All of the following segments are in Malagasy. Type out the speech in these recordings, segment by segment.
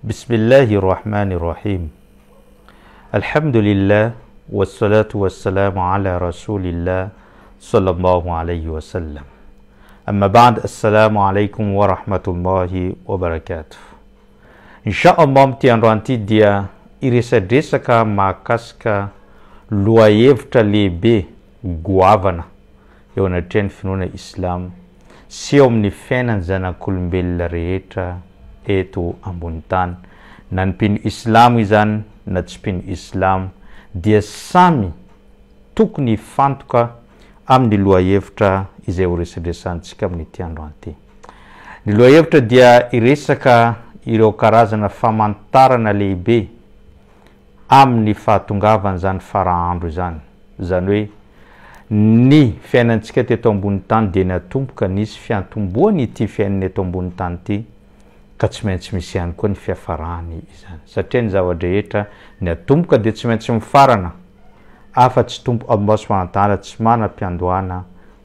Bismillahirrahmanirrahim. Alhamdulillah wassalatu wassalamu ala rasulillah sallallahu alayhi wa sallam. Amma ba'd, assalamu alaikum wa rahmatullahi wa barakatuh. Inshallah mtiandro anty dia iresadresaka mahakasika loahevitra lehibe goavana eo anatrehany finoana islam sy eo amin'ny fiainany zanak'olombelona rehetra eto ambony tany, na ny mpino islam izany na tsy mpino islam, dia samy tokony fantoka amin'ny loahevitra izay ho resadresantsika amin'ity andro anty. Ny loahevitra dia iresaka ireo karazana famantarana lehibe amin'ny fahatongavana zany farahandro zany. Zany hoe ny fiainantsika teto ambony tany dia natomboka nisy fiantomboany ity fiainana eto ambony tany ity, ka tsy maintsy misy ihany koa ny fiafarany izany. Satria ny zavadrehetra ny atomboka dia tsy maintsy mifarana, afa-tsy tompo Allah subhanahu wa ta'ala tsy manana mpiandohana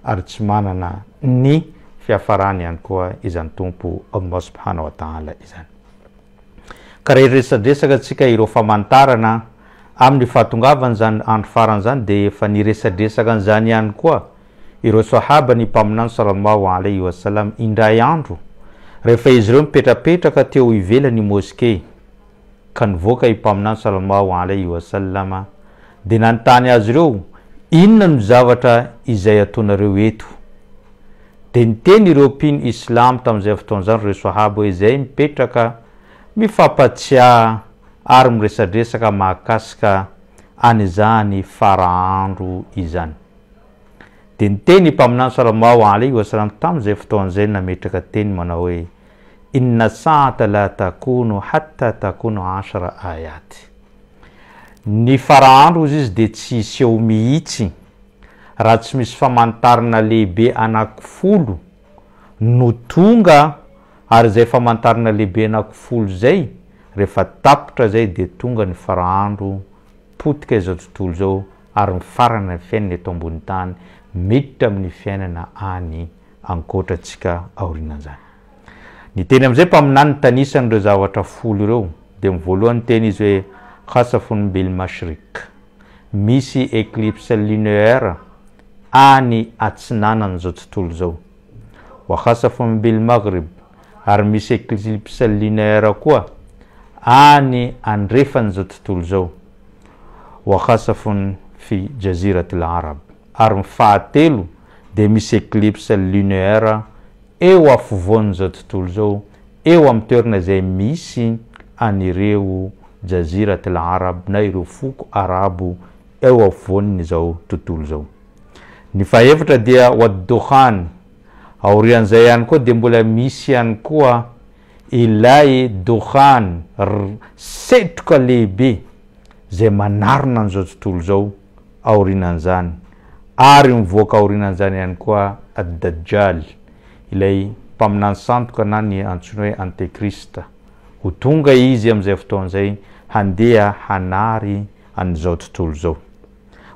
ary tsy manana ny fiafarany ihany koa izany tompo Allah subhanahu wa ta'ala izany. Ka raha iresadresaka antsika ireo famantarana amin'ny fahatongavana zany andro farany zany, dia efa niresadresaka an'izany ihany koa ireo sahaba ny mpaminany sallallahu alayhi wa sallam indray andro rehefa izy ireo mipetrapetraka teo ivelany moské, ka nivoaka i mpaminany sallallahu alayhi wa sallama dia nanontany azy ireo inona no zavatra izay ataonareo eto. Dia niteny ireo mpino islam tamin'izay fotoan'izany ireo sahaba izay mipetraka mifampatsiahy ary miresadresaka mahakasika an'izany farahandro izany. Dia niteny mpaminany sallallahu alayhi wa sallam tamin'izay fotoan'izay nametraka teny manao hoe inna saata la takunu hatta takunu 10 ayat. Ny farahandro izy dia tsy iseho mihitsy raha tsy misy famantarana lehibe anankifolo no tonga, ary zay famantarana lehibe anankifolo zay rehefa tapitra zay dia tonga ny farahandro potika izao tontolo zao, ary mifarana ny fiainana eto ambony tany miditra amin'ny fiainana any ankoatratsika aorinan'izany. Ny teny amin'izay mpaminany tanisan'ireo zavatra folo ireo dia voalohany teny izy hoe khasafun bil mashrik, misy eclipse lunaire any atsinanana zao tontolo zao. Wa khasafun bil maghrib, ary misy eclipse lunaire koa any andrefany zao tontolo zao. Wa khasafun fi jazirat al-arab, ary mifahatelo dia misy eclipse lunaire eo afovoany zao tontolo zao, eo amin'ny toerana zay misy anireo jazirat al-arab na ireo foko arabo eo afovoany zao tontolo zao. Ny fahevitra dia wad-dukhan, aorian'izay ihany koa dia mbola misy ihany koa ilay dukhan setroka lehibe zay manarona an'izao tontolo zao aorinan'izany, ary mivoaka aorinan'izany ihany koa ad-dajjal, ilay mpaminany santoka na ny antsoina hoe antekrista, ho tonga izy amin'izay fotoan'izay handeha hanary an'izao tontolo zao.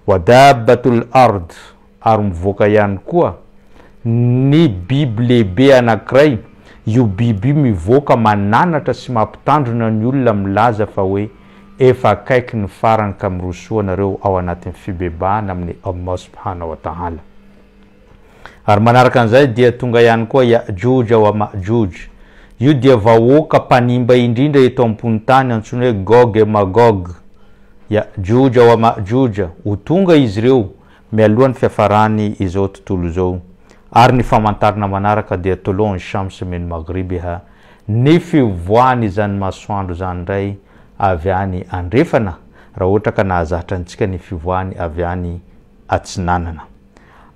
Wa dabbatul ard, ary mivoaka ihany koa ny biby lehibe anankiray. Io biby mivoaka mananatra sy mampitandrona ny olona milaza fa hoe efa akaiky ny farany ka mirosoanareo ao anatin'ny fibebahana amin'ny Allah subhanahu wa ta'ala. Ary manaraka an'izay dia tonga ihany koa Ya'juj wa Ma'juj. Io dia vahoaka mpanimba indrindra eto ambony tany antsoina hoe Gog e Magog. Ya'juj wa Ma'juj, ho tonga izy ireo mialohan'ny fiafarany izao tontolo zao. Ary ny famantarana manaraka dia tolon shams min maghribiha, ny fivoahany izany masoandro zany ndray avy any andrefana, raha ohatra ka nahazatra antsika ny fivoahany avy any atsinanana.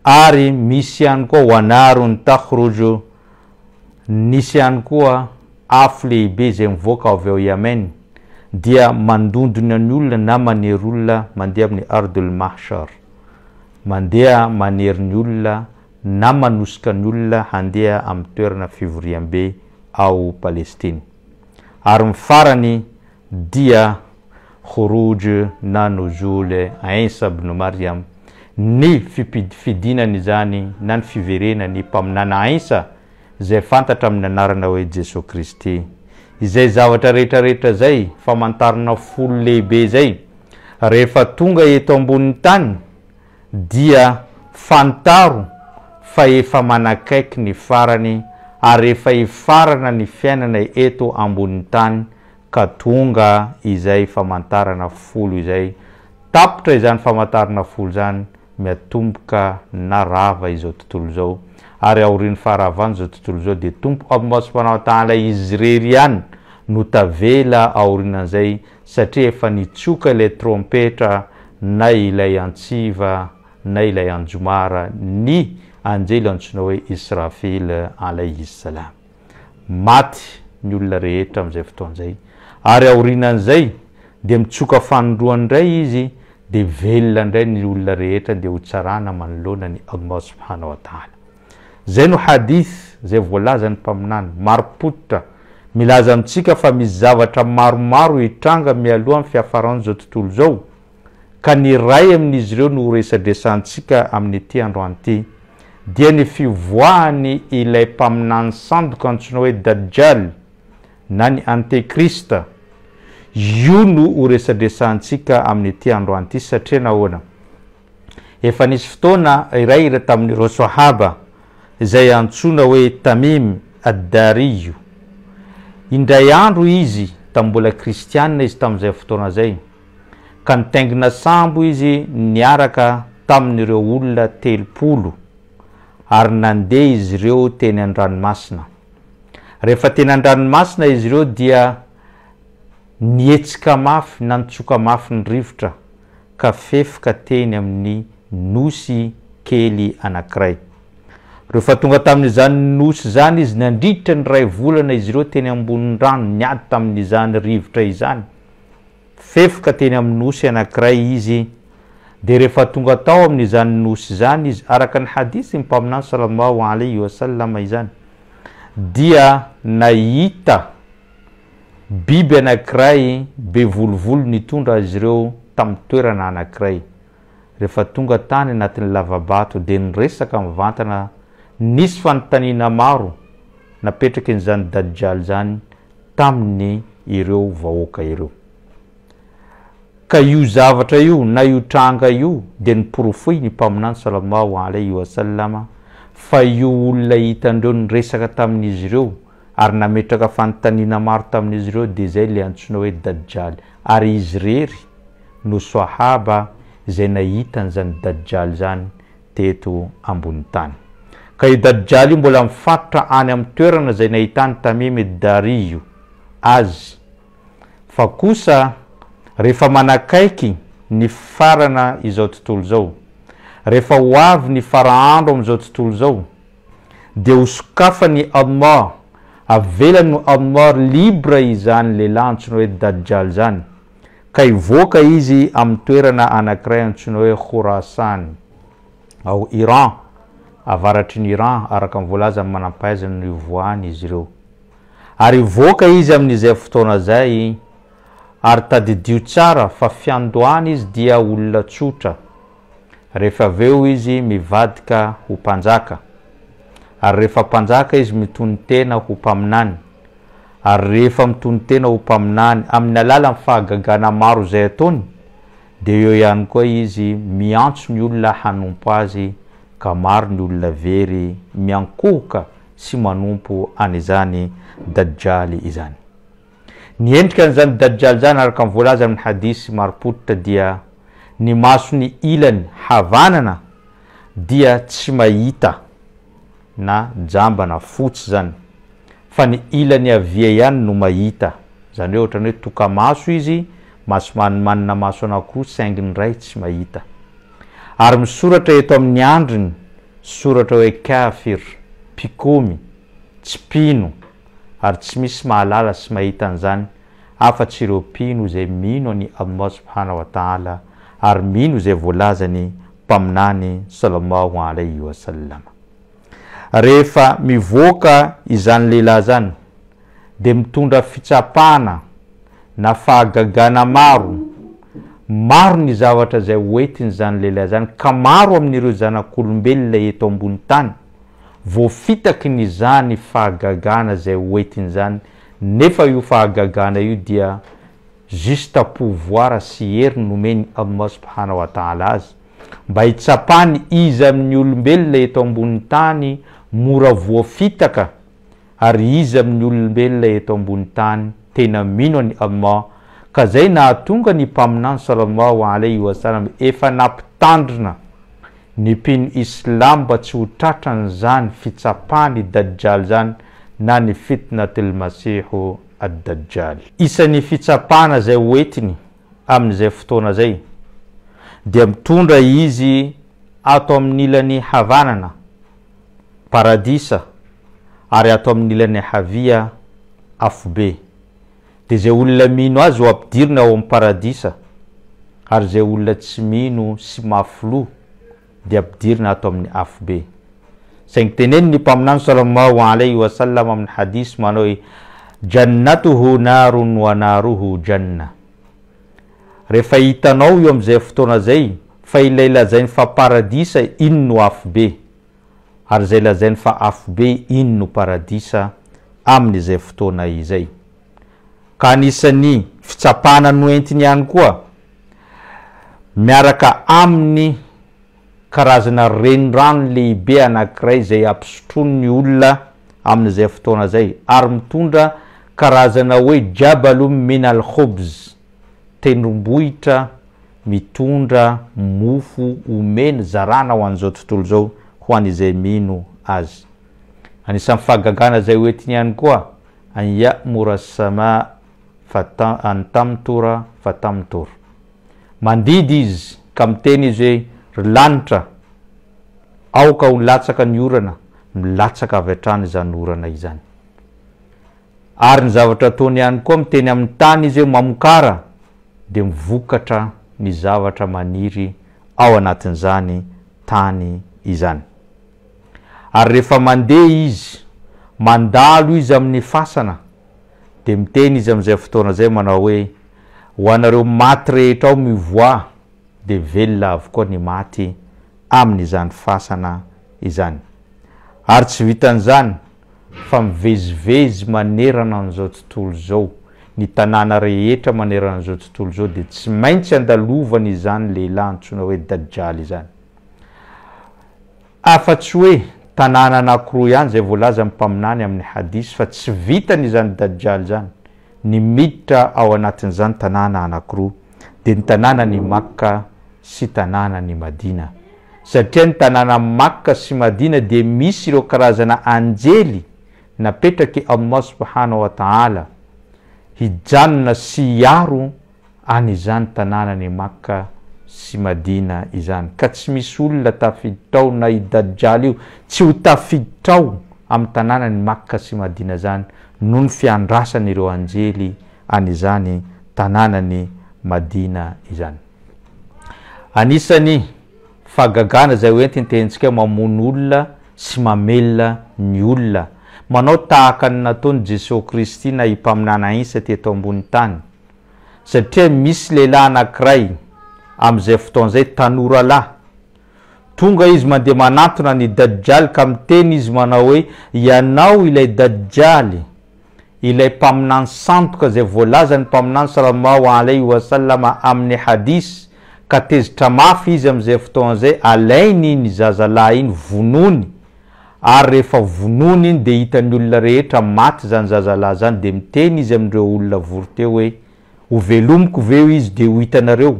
Ary misy ihany koa wanarun takhruju, nisy ihany koa afo lehibe zay mivoaka avy ao Yemen, dia mandondona ny olona na manery olona mandeha amin'ny ardul mahshar, mandeha manery ny olona na manosika ny olona handeha amin'ny toerana fivoriam-be ao Palestine. Ary mifarany dia khuruj na nuzul Isa ibn Maryam, ny fidinany izany na ny fiverenany mpaminana Isa zay fantatra amin'ny anarana hoe Jesu Kristy, izay zavatra rehetrarehetra zay famantarana folo lehibe zay rehefa tonga eto ambonin'ny tany dia fantaro fa efa manakaiky ny farany ary efa ifarana ny fiainana eto ambonin'ny tany ka tonga izay famantarana folo izay tapitra izany famantarana folo zany miatomboka na rava izao tontolo zao ary aorian'ny faharavana zao tontolo zao de tompo Allah subhanahu wa ta'ala izy rery ihany no tavela aorianan'izay satria efa nitsoka ilay trompetra na ilay antsiva na ilay anjomara ny anjely antsoina hoe Israfil alayhi salam. Maty ny olona rehetra amin'izay fotoan'izay ary aorianan'izay de mitsoka fanondroany indray izy de velona indray ny olona rehetra de ho tsarana manoloana ny Allah subhanahu wa ta'ala. Zay no hadith zay voalaza ny mpaminany maropotra milaza amitsika fa misy zavatra maromaro hitranga mialoha amin'ny fiafarany zao tontolo zao ka ny ray amin'izy ireo no resadresantsika amin'ny ity androany ity dia ny fivoahany ilay mpaminany sandoka antsoina hoe Dajjal na ny Antekrista. Io no ho resadresantsika amin'ny ity androany ity satria nahoana efa nisy fotoana iray tamin'ireo sahaba izay antsoina hoe Tamim ad-Dari. Indray andro izy tambola kristianina izy tamin'izay fotoana zay ka nitaingina sambo izy niaraka tamin'ireo olona 30 ary nandeha izy ireo teny an-dranomasina. Rehefa teny an-dranomasina izy ireo dia nietsika mafy na nitsoka mafy ny rivotra ka fefika teny amin'ny nosy kely anankiray. Rehefa tonga tamin'izany nosy zany izy nandritra ny ray volana izy ireo teny ambonin'ny rano niady tamin'izany rivotra izany fefika teny amin'ny nosy anankiray izy de rehefa tonga tao amin'izany nosy zany izy araka ny hadisy mpaminany sallallahu alayhi wa sallam izany dia nahita biby anankiray be volovolo nitondra azy ireo tamin'ny toerana anankiray. Rehefa tonga tany anatin'ny lavabato de niresaka mivantana nisy fanontaniana maro napetraky n'izany Dajjal zany tamin'ny ireo vahoaka ireo. Ka io zavatra io na io tranga io de niporofy ny mpaminany sallallahu alayhi wa sallama fa io olona hitandreo niresaka tamin'izy ireo ary nametraka fanontaniana maro tamin'izy ireo de zay le antsoina hoe Dajjal ary izy rery no sahaba izay nahita an'izany Dajjal zany teto ambony tany. Ka io Dajjal io mbola mifatotra any amin'ny toerana izay nahitany Tamim ad-Dari azy fa kosa rehefa manakaiky ny farana izao tontolo zao rehefa ho avy ny faraandro amin'izao tontolo zao de ho sokafany Allah avelany Allah libra izany lehilahy antsoina hoe Dajjal zany ka hivoaka izy amin'ny toerana anankiray antsoina hoe Khurasan ao Iran avaratry ny Iran araka mivoalaza amin'ny manampahaizana ny voany izy ireo ary hivoaka izy amin'izay fotoana zay ary tadidio tsara fa fiandohany izy dia olona tsotra. Rehefa aveo izy mivadika ho mpanjaka ary rehefa mpanjaka izy mitony tena ho mpaminany ary rehefa mitony tena ho mpaminany amin'ny alalan'ny fahagagana maro zay ataony de eo ihany koa izy miantso ny olona hanompo azy ka maro ny olona very miankohoka sy manompo an'izany Dajjal izany. Ny endrika an'izany Dajjal zany araka mivoalaza amin'ny hadisy maropotra dia ny masony ilany havanana dia tsy mahita na jambana fotsy zany fa ny ilany avia ihany no mahita. Zany hoe ohatrany hoe toka maso izy maso manina maso anankiroa sainginy ray tsy mahita. Ary misoratra eto amin'ny andriny soratra hoe kafir, pikomy, tsy pino ary tsy misy mahalala sy mahita an'izany afa-tsy ireo pino izay mino any Allah subhanahu wa ta'ala ary mino izay voalazany mpaminany sallallahu alayhi wa sallam. Rehefa mivoaka izany lehilahy zany de mitondra fitsapana na fahagagana maro ny zavatra zay hoentiny zany lehilahy zany ka maro amin'ireo zanak'olombelona eto ambony tany voafitaky ny zany fahagagana zay hoentiny zany nefa io fahagagana io dia juste pouvoir sy hery nomeny Allah subhanahu wa ta'ala azy mba hitsapany izy amin'ny olombelona eto ambony tany mora voafitaka ary izy amin'ny olombelona eto ambony tany tena mino ny Allah ka zay nahatonga ny mpaminany sallallahu alayhi wa sallam efa nampitandrina ny mpino islam mba tsy ho tratran'izany fitsapany dajjal zany na ny fitnatul masihu ad-dajjal. Isan'ny fitsapana zay hoentiny amin'izay fotoana zay dia mitondra izy ato amin'ny ilany havanana paradisa ary ato amin'ny ilany havia afobe. Dia zay olona mino azy ho ampidirina ao amin'ny paradisa ary zay olona tsy mino sy mafilo dia ampidirina ato amin'ny afobe. Saingy teneny ny mpaminany sallallahu alayhi wa sallam amin'ny hadis manao hoe jannatuhu narun wa naruhu janna. Rehefa hitanao io amin'izay fotoana zay fa ilay lazainy fa paradisa iny no afobe ary zay lazainy fa afobe iny no paradisa amin'izay fotoana izay. Ka anisan'ny fitsapana noentiny ihany koa miaraka amin'ny karazana renirano lehibe anankiray zay ampisotrony olona amin'izay fotoana zay ary mitondra karazana hoe jabalum min al khubz, tendrombohitra mitondra mofo omena zarana ho an'izao tontolo zao ho an'izay mino azy. Anisan'ny fahagagana zay hoentiny ihany koa an ya'mura as-sama an tamtura fatamtur, mandidy izy ka miteny izy hoe lanitra aoka ho latsaka ny orana, milatsaka avy hatrany izany orana izany. Ary ny zavatra ataony ihany koa miteny amin'ny tany izy hoe mamokara dia mivokatra ny zavatra maniry ao anatin'izany tany izany. Ary rehefa mandeha izy mandalo izy amin'ny fasana dia miteny izy amin'izay fotoana zay manao hoe ho anareo maty rehetra ao mivoa dia velona avokoa ny maty amin'izany fasana izany. Ary tsy vitan'izany fa mivezivezy manerana an'izao tontolo zao, ny tanàna rehetra manerana an'izao tontolo zao dia tsy maintsy andalovany izany lehilahy antsoina hoe dajjal izany. Afa-tsy hoe tanàna anankiroa ihany zay voalaza mpaminany amin'ny hadis fa tsy vitany izany dajjal zany ny miditra ao anatin'izany tanàna anankiroa dia ny tanàna ny Makka sy tanàna ny Madina. Satria ny tanàna Makka sy Madina dia misy ireo karazana anjely napetraky Allah subhanahu wa ta'ala hijanona sy hiaro an'izany tanàna ny Makka sy Madina izany. Ka tsy misy olona tafiditra na i dajjal io tsy ho tafiditra amin'ny tanàna ny Makka sy Madina zany noho ny fiandrasany ireo anjely an'izany tanàna ny Madina izany. Anisany fahagagana zay hoentiny tentsika mamono olona sy mamelona ny olona manao tahaka ny nataony Jesosy Kristy na himpaminana Isa teto ambony tany. Satria misy lehilahy anankiray amin'izay fotoana zay tanora lahy, tonga izy mandeha manatona ny dajjal ka miteny izy manao hoe ianao ilay dajjal, ilay mpaminany santoka zay voalaza ny mpaminany sallallahu alayhi wa sallam amin'ny hadis, ka tezitra mafy izy amin'izay fotoana zay alainy iny zazalahy iny vonony ary rehefa vonony iny dia hitan'ny olona rehetra maty zany zazalahy zany dia miteny izy amin'ireo olona vory teo hoe ho velomiko veo izy dia ho hitanareo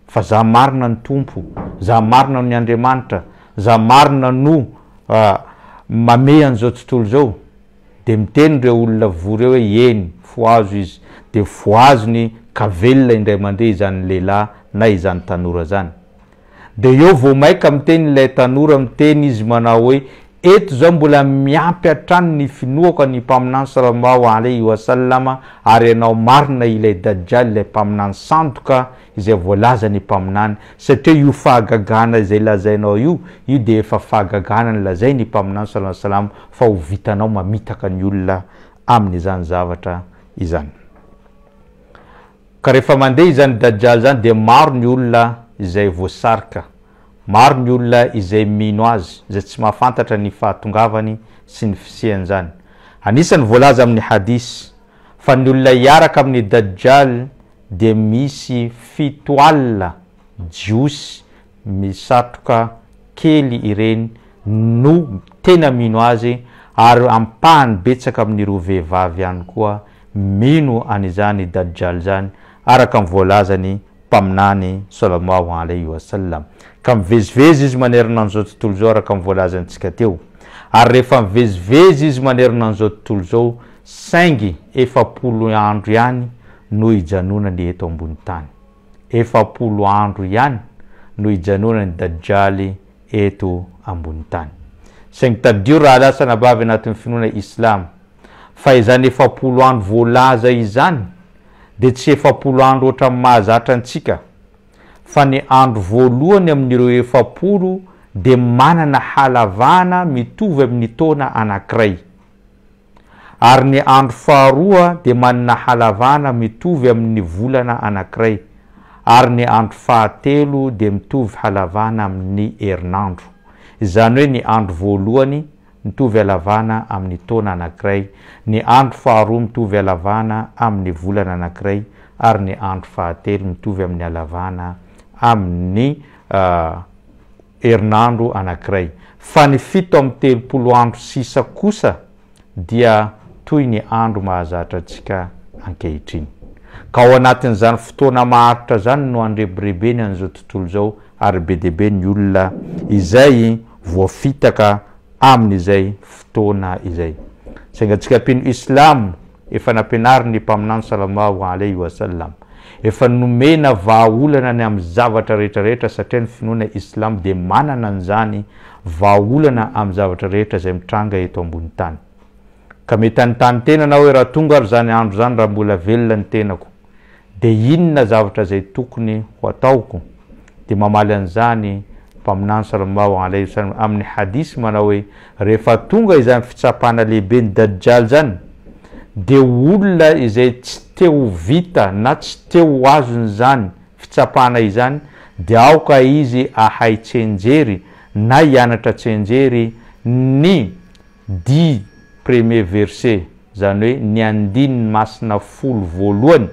fa za marina ny tompo, za marina ny Andriamanitra, za marina no mame an'izao tontolo zao. Dia miteny ireo olona vory hoe eny foazo izy dia foazony ka velona indray mandeha izany lehilahy na izany tanora zany. Dia eo vao maika miteny ilay tanora, miteny izy manao hoe eto zao mbola miampy hatrany ny finoaka ny mpaminany sallallahu alayhi wa sallama ary ianao marina ilay dajjal, ilay mpaminany santoka izay voalaza ny mpaminany. Satria io fahagagana izay lazainao io dia efa fahagagana ny lazay ny mpaminany sallallahu alayhi wa sallam fa ho vitanao mamitaka ny olona amin'izany zavatra izany. Ka rehefa mandeha izany dajjal zany dia maro ny olona izay voasarika, maro ny olona izay mino azy, izay tsy mahafantatra ny fahatongavany sy ny fisiany zany. Anisany voalaza amin'ny hadis fa ny olona iaraka amin'ny dajjal de misy 7 alina jiosy misatroka kely ireny no tena mino azy, ary ampahany betsaka amin'ireo vehivavy ihany koa mino an'izany dajjal zany, araka ny voalazany mpaminany sallallahu alayhi wa sallam. Ka mivezivezy izy manerana an'izao tontolo zao araka ny voalazantsika teo, ary rehefa mivezivezy izy manerana an'izao tontolo zao, saingy 70 andro ihany no ijanonany eto ambony tany. 70 andro ihany no ijanonany dajjal eto ambony tany. Saingy tadio raha lasana bavy anatin'ny finoana islam fa izany 70 andro voalaza izany de tsy 70 andro ohatra mahazatra antsika, fa ny andro voalohany amin'ireo 70 de manana halavana mitovy amin'ny taona anankiray, ary ny andro faharoa de manana halavana mitovy amin'ny volana anankiray, ary ny andro fahatelo de mitovy halavana amin'ny herinandro. Izany hoe ny andro voalohany mitovy halavana amin'ny taona anankiray, ny andro faharoa mitovy halavana amin'ny volana anankiray, ary ny andro fahatelo mitovy amin'ny halavana amin'ny herinandro anankiray. Fa ny 70 andro sisa kosa dia toy ny andro mahazatra antsika ankehitriny. Ka ao anatin'izany fotoana maharitra zany no andrebirebeny an'izao tontolo zao, ary be debe ny olona izay voafitaka amin'izay fotoana izay. Saingy antsika mpino islam efa nampianariny ny mpaminany sallallahu alayhi wa sallam, efa nomena vahaolana ny amin'ny zavatra rehetrarehetra, satria ny finoana islam de manana an'izany vahaolana amin'ny zavatra rehetra izay mitranga eto ambony tany. Ka mety anytany tena na hoe raha tonga ary zany andro zany raha mbola velona ny tenako, de inona zavatra zay tokony ho ataoko? De mamaly an'izany mpaminany sallallahu alayhi wa sallam amin'ny hadisy manao hoe rehefa tonga izany fitsapana lehibe ny dajjal zany, de olona izay tsy teo vita na tsy teo azony zany fitsapana izany, de aoka izy ahay tsenjery na hianatra tsenjery ny 10 premier verset, zany hoe ny andininy masina 10 voalohany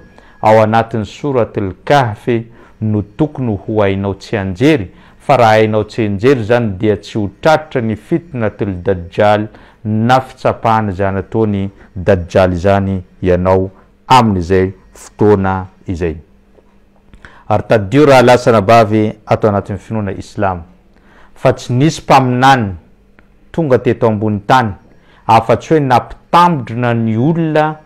ao anatin'ny suratul kahfi no tokony ho hainao tsy anjery, fa raha hainao tsenjery zany dia tsy ho tratra ny fitnatul dajjal na fitsapahana zany ataony dajjal zany ianao amin'izay fotoana izay. Ary tadio raha lasana bavy ato anatin'ny finoana islam fa tsy nisy mpaminany tonga teto ambony tany afa-tsy hoe nampitambodrina ny olona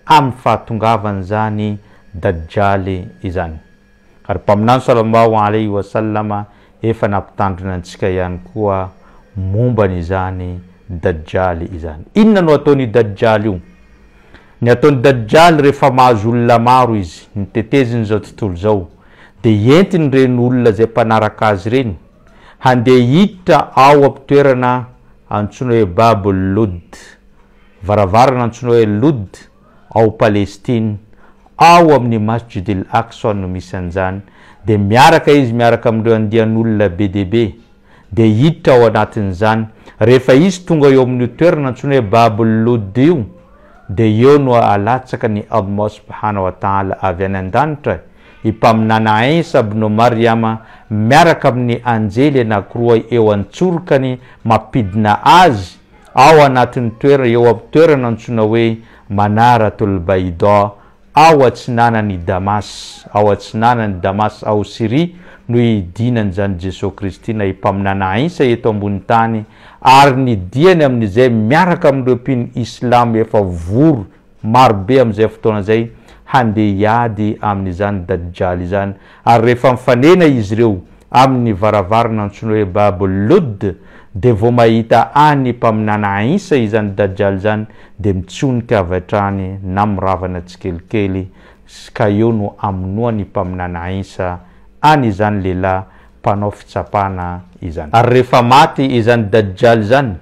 amin'ny fahatongavany zany dajjal izany. Ary mpaminany sallallahu alayhi wa sallama efa nampitandrina antsika ihany koa momba n'izany dajjal izany. Inona no ataony dajjal io? Ny ataony dajjal rehefa mahazo olona maro izy, ny teteziny zao tontolo zao, de entiny reny olona zay mpanaraka azy reny handeha hiditra ao am-toerana antsoina hoe Babul Lud, varavarana antsoina hoe Lud ao Palestine, ao amin'ny Masjid al-Aqsa no misy an'izany, de miaraka izy miaraka amin'ireo andian'olona be debe, de hiditra ao anatin'izany. Rehefa izy tonga eo amin'ny toerana antsoina hoe Babul Lud io, de eo no alatsaka ny Allah subhanahu wa ta'ala avy any an-danitra ipaminana Isa ibn Maryama miaraka amin'ny anjely anankiroa eo antsorokany mampidina azy ao anatin'ny toerana, eo amin'ny toerana antsoina hoe Manaratul Bayda, ao atsinanany Damas, ao atsinanany Damas ao Syrie no idinany zany Jesosy Kristy na ipaminana Isa eto ambony tany, ary ny diany amin'izay miaraka amin'ireo mpino islam efa vory marobe amin'izay fotoana zay handeha hiady amin'izany dajjal izany. Ary rehefa mifanena izy ireo amin'ny varavarana antsoina hoe Babul Lud, de vao mahita any mpaminana Isa izany dajjal zany, de mitsonika avy hatrany na miravana tsikelikely, ka eo no aminoany mpaminana Isa any izany lehilahy mpanao fitsapana izany. Ary rehefa maty izany dajjal zany,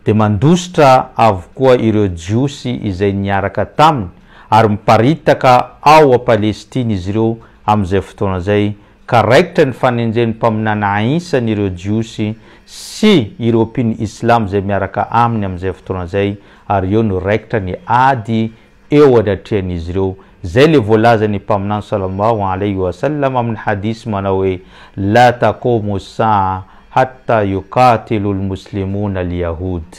de mandositra avokoa ireo jiosy izay niaraka taminy, ary miparitaka ao a Palestine izy ireo amin'izay fotoana zay, ka raikitra ny fanenjeny mpaminana Isa n'ireo jiosy sy ireo mpino islam zay miaraka aminy amin'izay fotoana zay, ary eo no raikitra ny ady eo anatrehan'izy ireo. Zay le voalazany mpaminany sallallahu alayhi wasallam amin'ny hadisy manao hoe la taqumu saa hatta yuqatilu almuslimuna alyahud,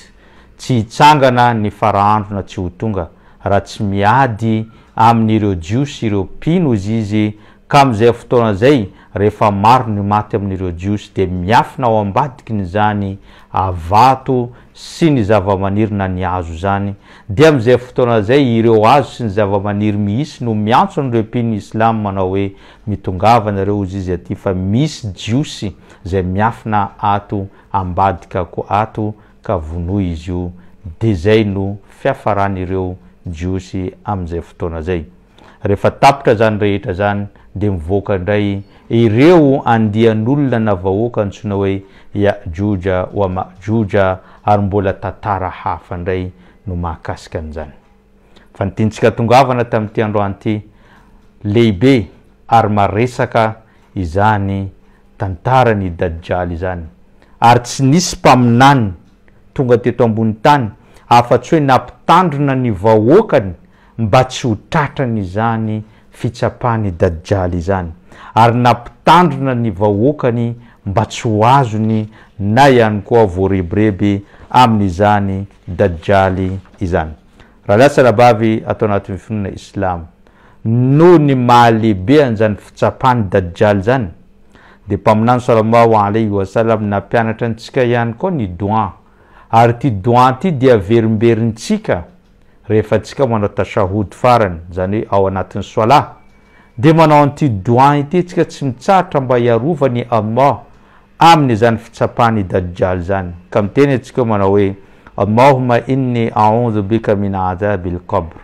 tsy hitsangana ny farahandro na tsy ho tonga raha tsy miady amin'ireo jiosy ireo mpino izy ka am'izay fotoana zay rehefa maro ny maty amin'ireo jiosy de miafina ao ambadiky ny zany avato sy ny zava-maniry na ny hazo zany, de am'izay fotoana zay ireo hazo sy ny zava-maniry mihisy no miantso an'ireo mpino islam manao hoe mitongava nareo izy aty fa misy jiosy zay miafina ato ambadika ko ato ka vonoy izy io, de zay no fiafaran'ireo jiosy am'izay fotoana zay. Rehefa tapitra zany rehetra zany de mivoaka ndray ireo andian'olona na vahoaka antsoina hoe Yajuja wa Majuja, ary mbola tantara hafa ndray no mahakasika an'izany. Fa ny tiantsika tongavana tamin'ity androany ity lehibe ary maresaka izany tantarany Dajjal izany, ary tsy nisy mpaminany tonga teto ambony tany afa-tsy hoe nampitandrina ny vahoakany mba tsy ho tratrany izany fitsapany Dajjal izany, ary nampitandrina ny vahoakany mba tsy ho azony na ihany koa voarebireby amin'izany Dajjal izany. Raha lasa rabavy atao anatin'ny finoana Islam no ny mahalehibe an'izany fitsapany Dajjal zany, de mpaminany sallallahu alayhi wasallam nampianatra antsika ihany koa ny dua, ary ty dua ty dia verimberitsika rehefa atsika manao tashahud farany, zany hoe ao anatin'ny soala, de manao an'ity dua ity tsika tsy mitsahatra mba hiarovany Allah amin'ny zany fitsapany Dajjal zany, ka miteny atsika manao hoe Allahumma inni a'udhu bika min adhabi al-qabr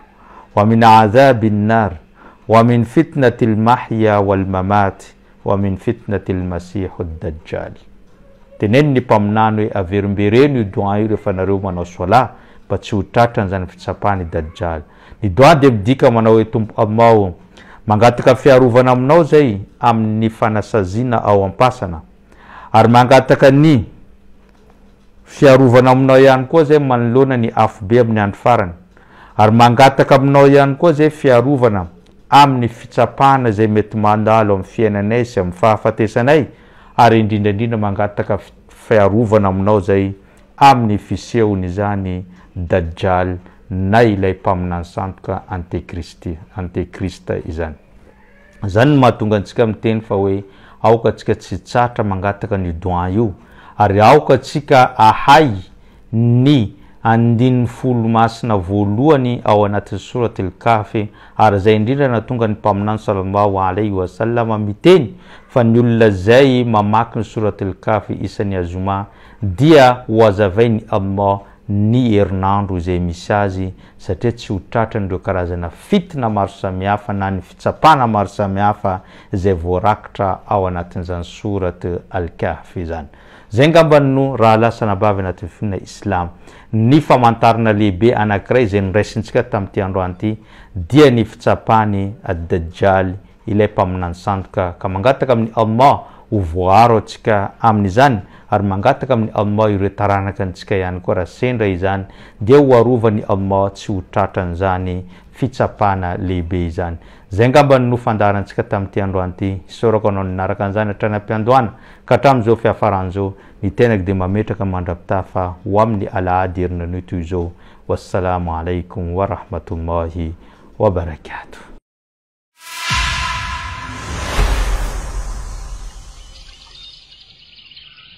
wa min adhabi an-nar wa min fitnati al-mahya wal-mamat wa min fitnati al-masih ad-dajjal. Teneny ny mpaminany hoe averimbereno io dua io rehefa nareo manao soala mba tsy ho tratrany zany fitsapany Dajjal. Ny dua de midika manao hoe tompo Allah, mangataka fiarovana aminao zay amin'ny fanasazina ao ampasana, ary mangataka ny fiarovana aminao ihany koa zay manoloana ny afobe amin'ny andro farany, ary mangataka aminao ihany koa zay fiarovana amin'ny fitsapana zay mety mandalo amin'ny fiainanay sy amin'ny fahafatesanay, ary indrindrandrindra mangataka fiarovana aminao zay amin'ny fisehony zany Dajjal na ilay mpaminany sandoka antekrista izany. Zany no mahatonga antsika miteny fa hoe aoka atsika tsy tsatra mangataka ny dua io, ary aoka atsika ahay ny 90 masina voalohany ao anatin'ny surat al-Kahfi, ary zay indrindra natonga ny mpaminany sallallahu alayhi wasallam miteny fa ny olona zay mamaky ny surat al-Kahfi isan'ny azoma dia hoazavainy Allah ny herinandro izay misy azy, satria tsy ho tratran'ireo karazana fitna maro samihafa na ny fitsapana maro samihafa izay voarakitra ao anatin'izany surat al-Kahfi zany. Zay ngambany no raha lasa nabavy anatin'ny finoana Islam ny famantarana lehibe anankiray izay niraisintsika tamin'ity androany ity dia ny fitsapany ad-Dajjal, ilay mpaminany sandoka, ka mangataka amin'ny Allah ho voaro atsika amin'izany, ary mangataka amin'ny Allah ireo taranaka antsika ihany koa raha sendra izany, dia ho arovany Allah tsy ho tratran'izany fitsapana lehibe izany. Zay ngambany no fandarantsika tamin'ity androany ity. Sorako anao ninaraka an'izany hatrany am-piandohana ka hatramin'izao fiafaran'izao ny tenako dia mametraka mandrapitafa ho amin'ny alahady herinan'io toy izao. Wassalamu alaikum wa rahmatullahi wa barakatuh.